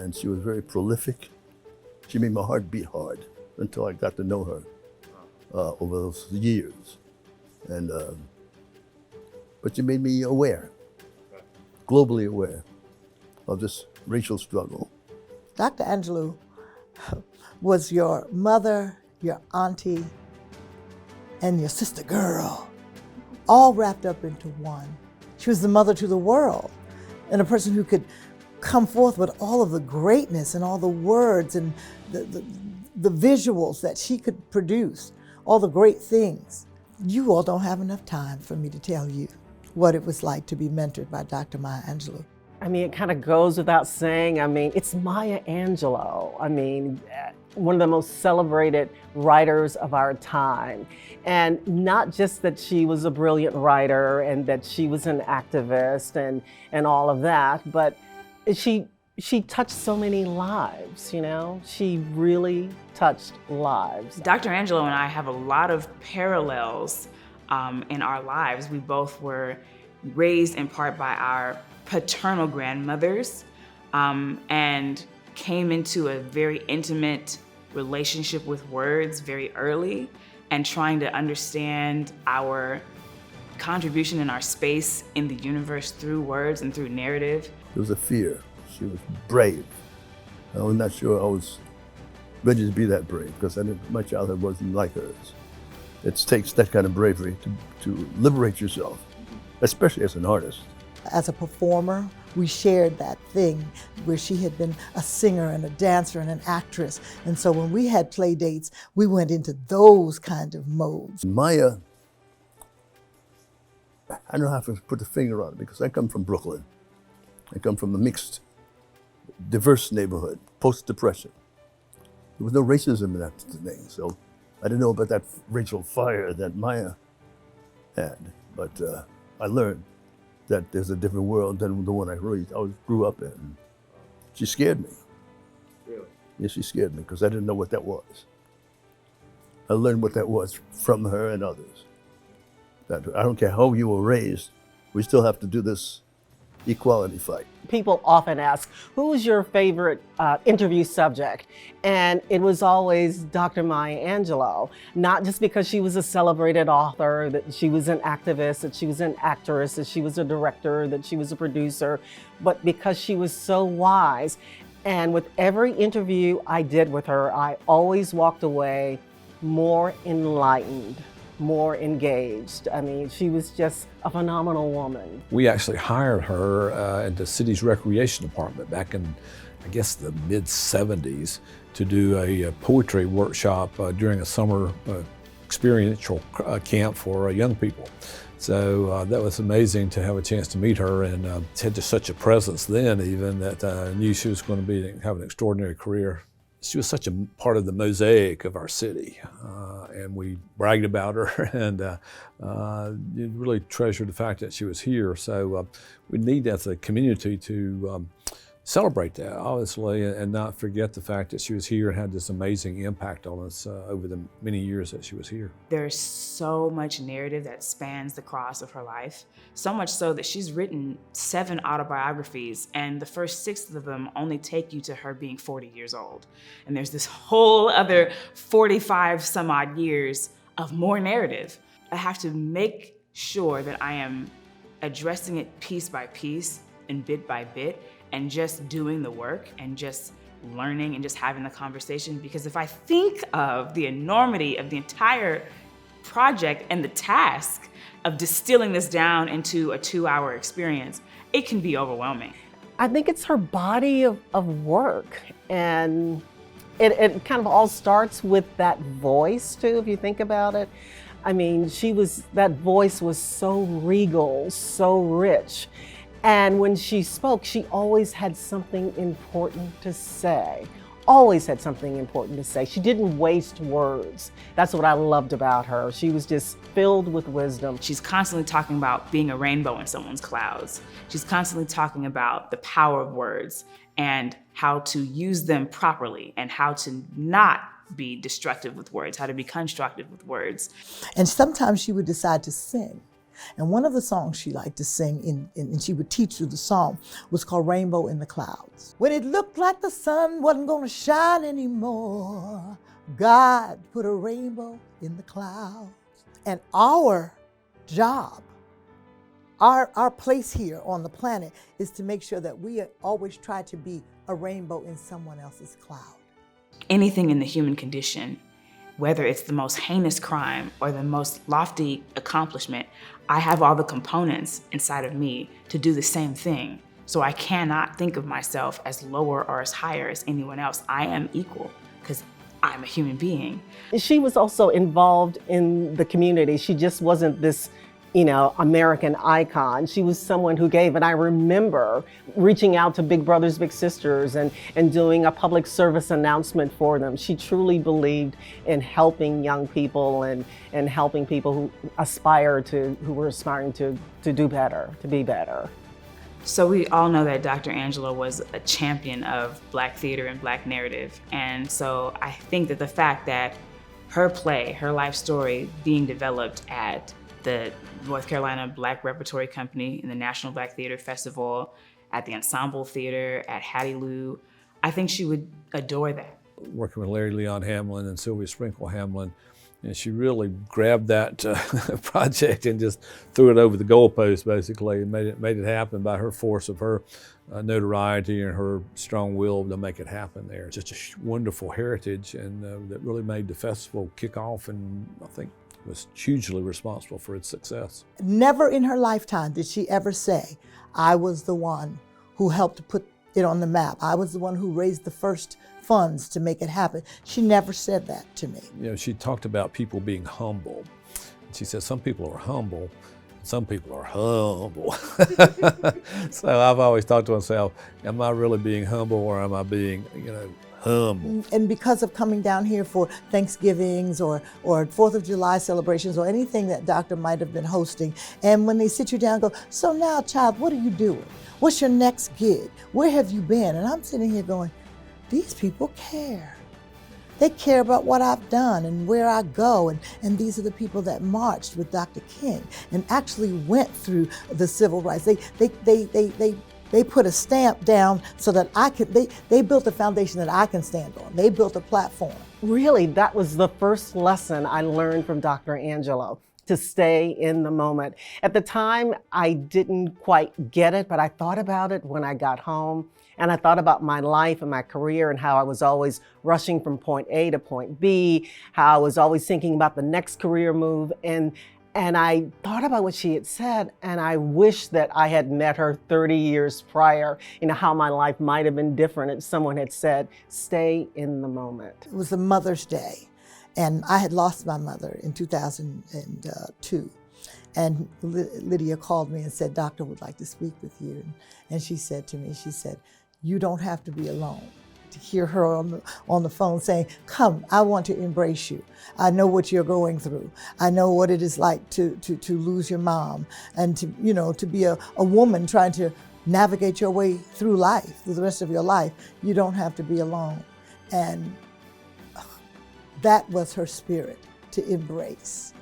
and she was very prolific. She made my heart beat hard until I got to know her over those years. And but she made me aware, globally aware of this racial struggle. Dr. Angelou was your mother, your auntie, and your sister girl, all wrapped up into one. She was the mother to the world, and a person who could come forth with all of the greatness and all the words and the visuals that she could produce, all the great things. You all don't have enough time for me to tell you what it was like to be mentored by Dr. Maya Angelou. I mean, it kind of goes without saying. I mean, it's Maya Angelou. I mean, one of the most celebrated writers of our time. And not just that she was a brilliant writer and that she was an activist and all of that, but she touched so many lives, you know? She really touched lives. Dr. Angelou and I have a lot of parallels in our lives. We both were raised in part by our paternal grandmothers and came into a very intimate relationship with words very early, and trying to understand our contribution in our space in the universe through words and through narrative. There was a fear. She was brave. I was not sure I was ready to be that brave because my childhood wasn't like hers. It takes that kind of bravery to liberate yourself, especially as an artist. As a performer, we shared that thing where she had been a singer and a dancer and an actress. And so when we had play dates, we went into those kind of modes. Maya, I don't know how to put the finger on it because I come from Brooklyn. I come from a mixed, diverse neighborhood, post-Depression. There was no racism in that thing, so I didn't know about that racial fire that Maya had. But I learned that there's a different world than the one I grew up in. She scared me. Really? Yes, she scared me because I didn't know what that was. I learned what that was from her and others. That I don't care how you were raised, we still have to do this equality fight. People often ask, who was your favorite interview subject? And it was always Dr. Maya Angelou, not just because she was a celebrated author, that she was an activist, that she was an actress, that she was a director, that she was a producer, but because she was so wise. And with every interview I did with her, I always walked away more enlightened, more engaged. I mean, she was just a phenomenal woman. We actually hired her at the city's recreation department back in, I guess, the mid-'70s to do a poetry workshop during a summer experiential camp for young people. So that was amazing to have a chance to meet her, and had just such a presence then even that I knew she was going to have an extraordinary career. She was such a part of the mosaic of our city, and we bragged about her and really treasured the fact that she was here. So we need as a community to celebrate that, obviously, and not forget the fact that she was here and had this amazing impact on us over the many years that she was here. There's so much narrative that spans the cross of her life, so much so that she's written 7 autobiographies, and the first 6 of them only take you to her being 40 years old. And there's this whole other 45 some odd years of more narrative. I have to make sure that I am addressing it piece by piece and bit by bit, and just doing the work and just learning and just having the conversation. Because if I think of the enormity of the entire project and the task of distilling this down into a 2-hour experience, it can be overwhelming. I think it's her body of work, and it kind of all starts with that voice too, if you think about it. I mean, that voice was so regal, so rich. And when she spoke, she always had something important to say. Always had something important to say. She didn't waste words. That's what I loved about her. She was just filled with wisdom. She's constantly talking about being a rainbow in someone's clouds. She's constantly talking about the power of words and how to use them properly and how to not be destructive with words, how to be constructive with words. And sometimes she would decide to sing. And one of the songs she liked to sing, and she would teach through the song, was called Rainbow in the Clouds. When it looked like the sun wasn't gonna shine anymore, God put a rainbow in the clouds. And our job, our place here on the planet is to make sure that we always try to be a rainbow in someone else's cloud. Anything in the human condition, whether it's the most heinous crime or the most lofty accomplishment, I have all the components inside of me to do the same thing. So I cannot think of myself as lower or as higher as anyone else. I am equal because I'm a human being. She was also involved in the community. She just wasn't this, American icon. She was someone who gave, and I remember reaching out to Big Brothers Big Sisters and doing a public service announcement for them. She truly believed in helping young people and helping people who were aspiring to do better, to be better. So we all know that Dr. Angelou was a champion of Black theater and Black narrative. And so I think that the fact that her play, her life story being developed at the North Carolina Black Repertory Company in the National Black Theater Festival, at the Ensemble Theater, at Hattie Lou, I think she would adore that. Working with Larry Leon Hamlin and Sylvia Sprinkle Hamlin, and she really grabbed that project and just threw it over the goalpost, basically, and made it happen by her force of her notoriety and her strong will to make it happen there. Just a wonderful heritage, and that really made the festival kick off, and I think was hugely responsible for its success. Never in her lifetime did she ever say, I was the one who helped put it on the map. I was the one who raised the first funds to make it happen. She never said that to me. She talked about people being humble. She said some people are humble, some people are humble. So I've always thought to myself, am I really being humble or am I being, humble? And because of coming down here for Thanksgivings or 4th of July celebrations or anything that doctor might have been hosting, and when they sit you down and go, so now child, what are you doing? What's your next gig? Where have you been? And I'm sitting here going, these people care. They care about what I've done and where I go. And these are the people that marched with Dr. King and actually went through the civil rights. They put a stamp down so that they built a foundation that I can stand on. They built a platform. Really, that was the first lesson I learned from Dr. Angelou, to stay in the moment. At the time, I didn't quite get it, but I thought about it when I got home. And I thought about my life and my career and how I was always rushing from point A to point B, how I was always thinking about the next career move. And I thought about what she had said, and I wish that I had met her 30 years prior, how my life might have been different if someone had said, stay in the moment. It was a Mother's Day, and I had lost my mother in 2002. And Lydia called me and said, Doctor would like to speak with you. And she said to me, you don't have to be alone. To hear her on the phone saying, come, I want to embrace you. I know what you're going through. I know what it is like to lose your mom and to be a woman trying to navigate your way through life, through the rest of your life. You don't have to be alone. And that was her spirit, to embrace,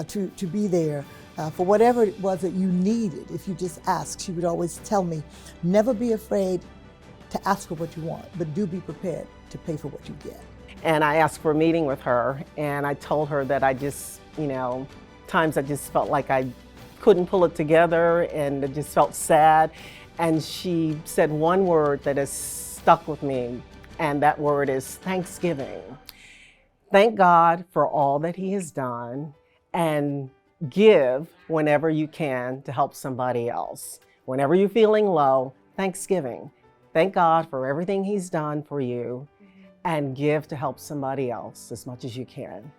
to be there for whatever it was that you needed. If you just asked, she would always tell me, never be afraid to ask for what you want, but do be prepared to pay for what you get. And I asked for a meeting with her, and I told her that I just, times I just felt like I couldn't pull it together, and it just felt sad. And she said one word that has stuck with me, and that word is Thanksgiving. Thank God for all that He has done, and give whenever you can to help somebody else. Whenever you're feeling low, Thanksgiving. Thank God for everything He's done for you, and give to help somebody else as much as you can.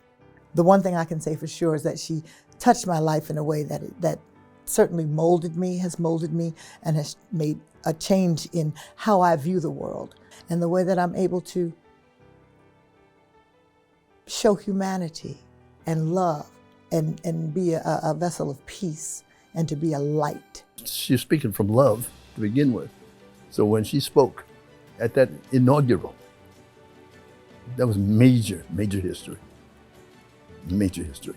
The one thing I can say for sure is that she touched my life in a way that certainly has molded me, and has made a change in how I view the world and the way that I'm able to show humanity and love and be a vessel of peace and to be a light. She's speaking from love to begin with. So when she spoke at that inaugural, that was major history. Major history.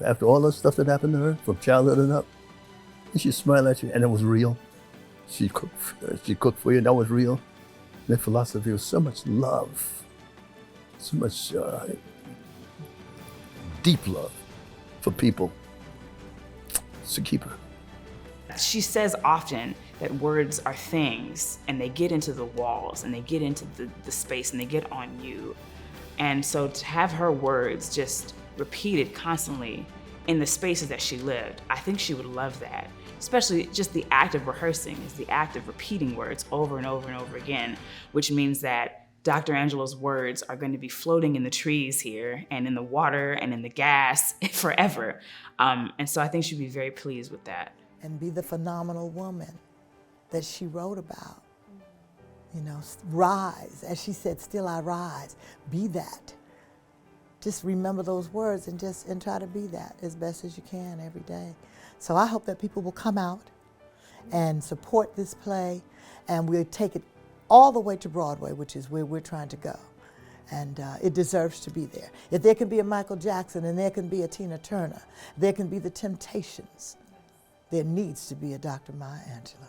After all the stuff that happened to her, from childhood and up, and she'd smile at you, and it was real. She'd cook for you, and that was real. Their philosophy was so much love, so much deep love for people. It's a keeper. She says often that words are things, and they get into the walls, and they get into the space, and they get on you. And so to have her words just repeated constantly in the spaces that she lived, I think she would love that. Especially just the act of rehearsing is the act of repeating words over and over and over again, which means that Dr. Angelou's words are going to be floating in the trees here and in the water and in the gas forever. And so I think she'd be very pleased with that. And be the phenomenal woman that she wrote about. You know, rise, as she said, still I rise. Be that. Just remember those words and try to be that as best as you can every day. So I hope that people will come out and support this play, and we'll take it all the way to Broadway, which is where we're trying to go. And it deserves to be there. If there can be a Michael Jackson and there can be a Tina Turner, there can be the Temptations, there needs to be a Dr. Maya Angelou.